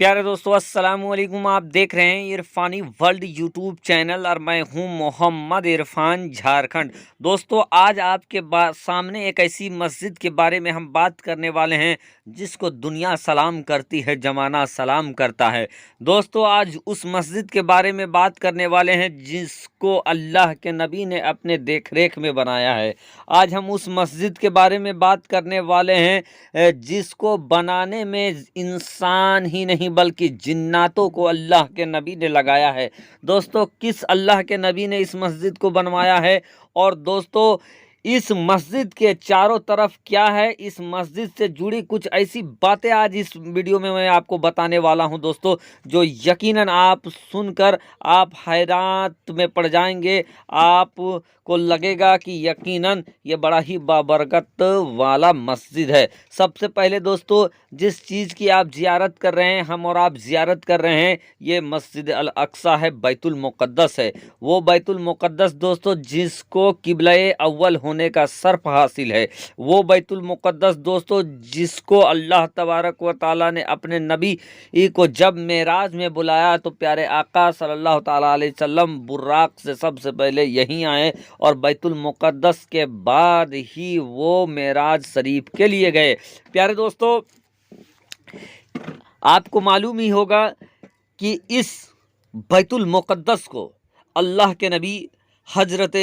प्यारे दोस्तों, अस्सलाम वालेकुम। आप देख रहे हैं इरफानी वर्ल्ड यूट्यूब चैनल और मैं हूं मोहम्मद इरफान, झारखंड। दोस्तों, आज आपके सामने एक ऐसी मस्जिद के बारे में हम बात करने वाले हैं जिसको दुनिया सलाम करती है, ज़माना सलाम करता है। दोस्तों, आज उस मस्जिद के बारे में बात करने वाले हैं जिसको अल्लाह के नबी ने अपने देख रेख में बनाया है। आज हम उस मस्जिद के बारे में बात करने वाले हैं जिसको बनाने में इंसान ही नहीं बल्कि जिन्नातों को अल्लाह के नबी ने लगाया है। दोस्तों, किस अल्लाह के नबी ने इस मस्जिद को बनवाया है और दोस्तों इस मस्जिद के चारों तरफ क्या है, इस मस्जिद से जुड़ी कुछ ऐसी बातें आज इस वीडियो में मैं आपको बताने वाला हूं दोस्तों, जो यकीनन आप सुनकर आप हैरात में पड़ जाएंगे। आपको लगेगा कि यकीनन ये बड़ा ही बाबरकत वाला मस्जिद है। सबसे पहले दोस्तों, जिस चीज़ की आप ज़ियारत कर रहे हैं, हम और आप ज़ियारत कर रहे हैं, ये मस्जिद अल अक्सा है, बैतुल मुक़द्दस है। वो बैतुल मुक़द्दस दोस्तों जिसको किबला-ए अव्वल होने का शर्फ हासिल है। वो बैतुल मुक़द्दस दोस्तों जिसको अल्लाह तबारक व तआला ने अपने नबी को जब मेराज में बुलाया तो प्यारे आका सल्लल्लाहु तआला अलैहि वसल्लम बुर्राक से सबसे पहले यहीं आए और बैतुल मुक़द्दस के बाद ही वो मेराज शरीफ के लिए गए। प्यारे दोस्तों, आपको मालूम ही होगा कि इस बैतुल मुक़द्दस को अल्लाह के नबी हजरत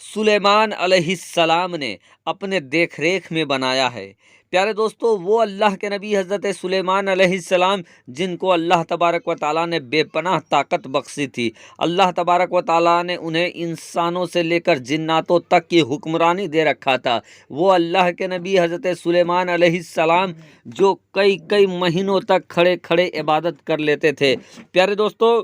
सुलेमान अलैहिस्सलाम ने अपने देख रेख में बनाया है। प्यारे दोस्तों, वो अल्लाह के नबी हजरत सुलेमान अलैहिस्सलाम जिनको अल्लाह तबारक व तआला ने बेपनाह ताकत बख्शी थी। अल्लाह तबारक व तआला ने उन्हें इंसानों से लेकर जिन्नातों तक की हुक्मरानी दे रखा था। वो अल्लाह के नबी हजरत सुलेमान अलैहिस्सलाम जो कई कई महीनों तक खड़े खड़े इबादत कर लेते थे। प्यारे दोस्तों,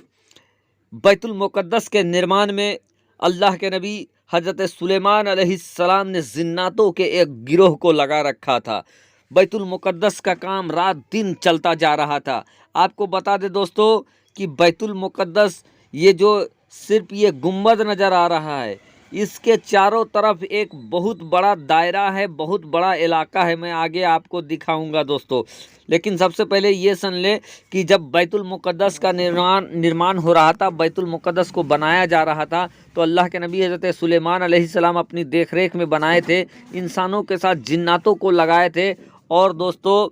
बैतुल मुक़द्दस के निर्माण में अल्लाह के नबी हजरत सुलेमान अलैहिस्सलाम ने जिन्नातों के एक गिरोह को लगा रखा था। बैतुल मुक़द्दस का काम रात दिन चलता जा रहा था। आपको बता दें दोस्तों कि बैतुल मुक़द्दस ये जो सिर्फ ये गुंबद नज़र आ रहा है, इसके चारों तरफ एक बहुत बड़ा दायरा है, बहुत बड़ा इलाका है। मैं आगे आपको दिखाऊंगा दोस्तों, लेकिन सबसे पहले ये सुन ले कि जब बैतुल मुक़द्दस का निर्माण हो रहा था, बैतुल मुक़द्दस को बनाया जा रहा था, तो अल्लाह के नबी हज़रत सुलेमान अलैहिस्सलाम अपनी देख रेख में बनाए थे, इंसानों के साथ जिन्नातों को लगाए थे। और दोस्तों,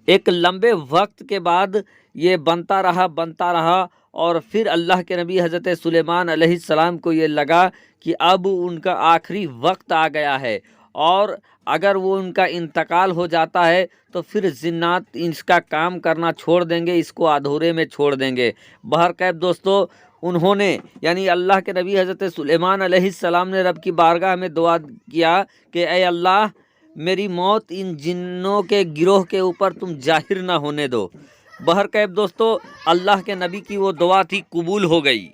एक लंबे वक्त के बाद ये बनता रहा और फिर अल्लाह के नबी हज़रत सुलेमान अलैहिस्सलाम को ये लगा कि अब उनका आखिरी वक्त आ गया है और अगर वो उनका इंतकाल हो जाता है तो फिर जिन्नात इसका काम करना छोड़ देंगे, इसको अधूरे में छोड़ देंगे। बहरकैफ दोस्तों, उन्होंने यानी अल्लाह के नबी हज़रत सुलेमान अलैहिस्सलाम ने रब की बारगाह में दुआ किया कि ए अल्लाह, मेरी मौत इन जिन्नों के गिरोह के ऊपर तुम जाहिर ना होने दो। बहरकैफ दोस्तों, अल्लाह के नबी की वो दुआ थी, कबूल हो गई।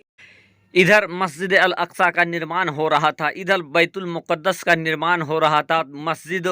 इधर मस्जिद अल अक्सा का निर्माण हो रहा था, इधर बैतुल मुक़द्दस का निर्माण हो रहा था। मस्जिद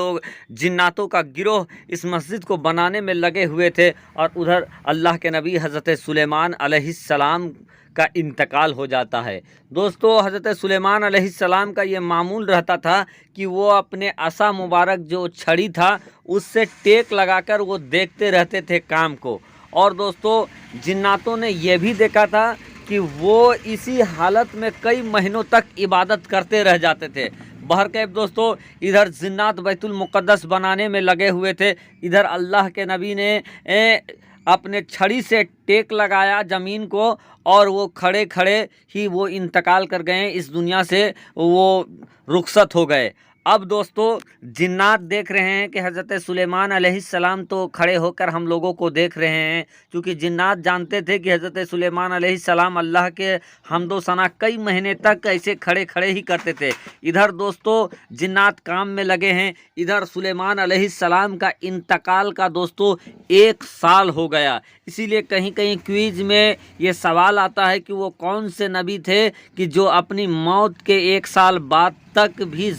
जिन्नातों का गिरोह इस मस्जिद को बनाने में लगे हुए थे और उधर अल्लाह के नबी हज़रत सुलेमान अलैहिस्सलाम का इंतकाल हो जाता है। दोस्तों, हज़रत सुलेमान अलैहिस्सलाम का ये मामूल रहता था कि वो अपने असा मुबारक जो छड़ी था उससे टेक लगाकर वो देखते रहते थे काम को। और दोस्तों, जिन्नातों ने यह भी देखा था कि वो इसी हालत में कई महीनों तक इबादत करते रह जाते थे। बहरकैफ दोस्तों, इधर जिन्नात बैतुल मुक़द्दस बनाने में लगे हुए थे, इधर अल्लाह के नबी ने अपने छड़ी से टेक लगाया ज़मीन को और वो खड़े खड़े ही वो इंतकाल कर गए, इस दुनिया से वो रुखसत हो गए। अब दोस्तों, जिन्नात देख रहे हैं कि हज़रत सुलेमान अलैहिस्सलाम तो खड़े होकर हम लोगों को देख रहे हैं, क्योंकि जिन्नात जानते थे कि हज़रत सुलेमान अलैहिस्सलाम अल्लाह के हम्दो सना कई महीने तक ऐसे खड़े खड़े ही करते थे। इधर दोस्तों, जिन्नात काम में लगे हैं, इधर सुलेमान अलैहिस्सलाम का इंतकाल का दोस्तों 1 साल हो गया। इसीलिए कहीं कहीं क्विज में ये सवाल आता है कि वो कौन से नबी थे कि जो अपनी मौत के 1 साल बाद तक भी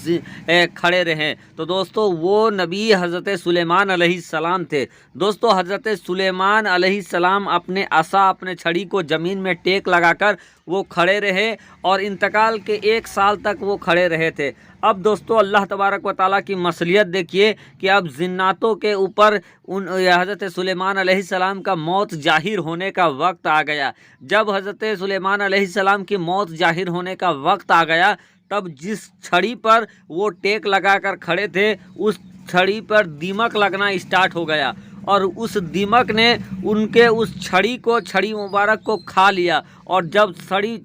खड़े रहे। तो दोस्तों वो नबी हज़रत सुलेमान अलैहिस्सलाम थे। दोस्तों हज़रत सुलेमान अलैहिस्सलाम अपने असा, अपने छड़ी को ज़मीन में टेक लगाकर वो खड़े रहे और इंतकाल के 1 साल तक वो खड़े रहे थे। अब दोस्तों अल्लाह तबारक व ताला की मसलियत देखिए कि अब जिन्नातों के ऊपर हज़रत सुलेमान अलैहिस्सलाम का मौत जाहिर होने का वक्त आ गया। जब हज़रत सुलेमान अलैहिस्सलाम की मौत जाहिर होने का वक्त आ गया, तब जिस छड़ी पर वो टेक लगाकर खड़े थे, उस छड़ी पर दीमक लगना स्टार्ट हो गया और उस दीमक ने उनके उस छड़ी मुबारक को खा लिया। और जब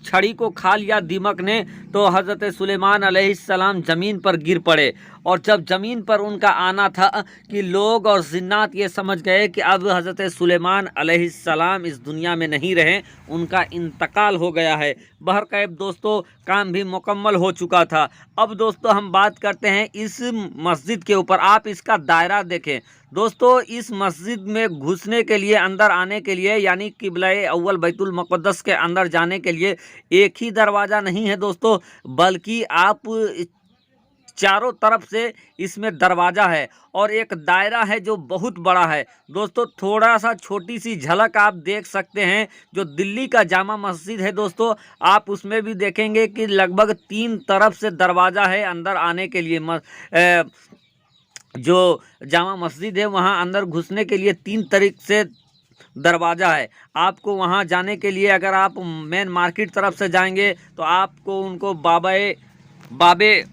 छड़ी को खा लिया दीमक ने, तो हज़रत सुलेमान अलैहिस्सलाम ज़मीन पर गिर पड़े। और जब ज़मीन पर उनका आना था कि लोग और जिन्नात ये समझ गए कि अब हज़रत सुलेमान अलैहिस्सलाम इस दुनिया में नहीं रहे, उनका इंतकाल हो गया है। बहरकैफ दोस्तों काम भी मुकम्मल हो चुका था। अब दोस्तों हम बात करते हैं इस मस्जिद के ऊपर। आप इसका दायरा देखें दोस्तों। इस मस्जिद में घुसने के लिए, अंदर आने के लिए, यानी किबला-ए अव्वल बैतुल मुक़द्दस के अंदर जाने के लिए एक ही दरवाज़ा नहीं है दोस्तों, बल्कि आप चारों तरफ से इसमें दरवाज़ा है और एक दायरा है जो बहुत बड़ा है। दोस्तों थोड़ा सा छोटी सी झलक आप देख सकते हैं, जो दिल्ली का जामा मस्जिद है दोस्तों, आप उसमें भी देखेंगे कि लगभग 3 तरफ से दरवाज़ा है अंदर आने के लिए। जो जामा मस्जिद है वहाँ अंदर घुसने के लिए 3 तरीक़ से दरवाज़ा है। आपको वहाँ जाने के लिए अगर आप मेन मार्केट तरफ से जाएंगे तो आपको उनको बाबे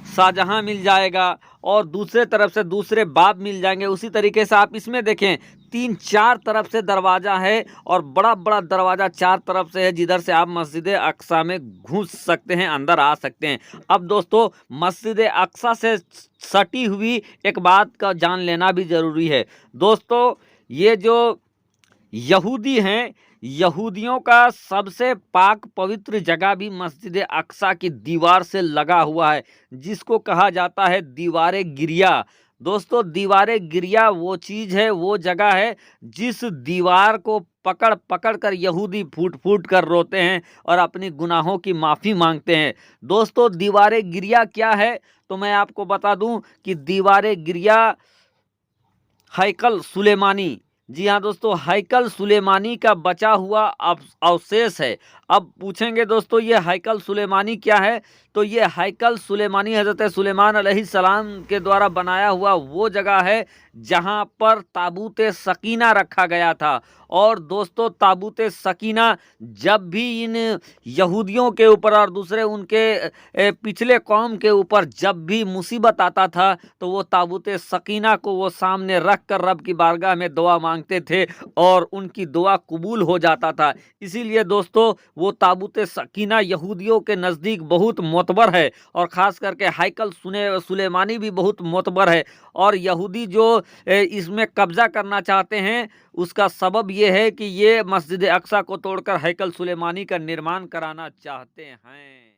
शाहजहाँ मिल जाएगा और दूसरे तरफ से दूसरे बाब मिल जाएंगे। उसी तरीके से आप इसमें देखें 3-4 तरफ से दरवाज़ा है और बड़ा बड़ा दरवाज़ा 4 तरफ से है, जिधर से आप मस्जिद अक्सा में घुस सकते हैं, अंदर आ सकते हैं। अब दोस्तों मस्जिद अक्सा से सटी हुई एक बात का जान लेना भी ज़रूरी है। दोस्तों ये जो यहूदी हैं, यहूदियों का सबसे पाक पवित्र जगह भी मस्जिद अक्सा की दीवार से लगा हुआ है, जिसको कहा जाता है दीवारे गिरिया। दोस्तों दीवारे गिरिया वो चीज़ है, वो जगह है जिस दीवार को पकड़ पकड़ कर यहूदी फूट फूट कर रोते हैं और अपनी गुनाहों की माफ़ी मांगते हैं। दोस्तों दीवारे गिरिया क्या है, तो मैं आपको बता दूं कि दीवारे गिरिया हैकल सुलेमानी, जी हाँ दोस्तों, हैकल सुलेमानी का बचा हुआ अवशेष है। अब पूछेंगे दोस्तों ये हैकल सुलेमानी क्या है, तो ये हैकल सुलेमानी हज़रत सुलेमान अलैहिस्सलाम के द्वारा बनाया हुआ वो जगह है जहाँ पर ताबूत सकीना रखा गया था। और दोस्तों ताबूत सकीना जब भी इन यहूदियों के ऊपर और दूसरे उनके पिछले कौम के ऊपर जब भी मुसीबत आता था, तो वो ताबूत सकीना को वो सामने रख कर रब की बारगाह में दुआ मांगते थे और उनकी दुआ कबूल हो जाता था। इसीलिए दोस्तों वो ताबूत सकीना यहूदियों के नज़दीक बहुत मोतबर है और ख़ास करके हैकल सुलेमानी भी बहुत मोतबर है। और यहूदी जो इसमें कब्ज़ा करना चाहते हैं, उसका सबब ये है कि ये मस्जिद अक्सा को तोड़कर हैकल सुलेमानी का निर्माण कराना चाहते हैं।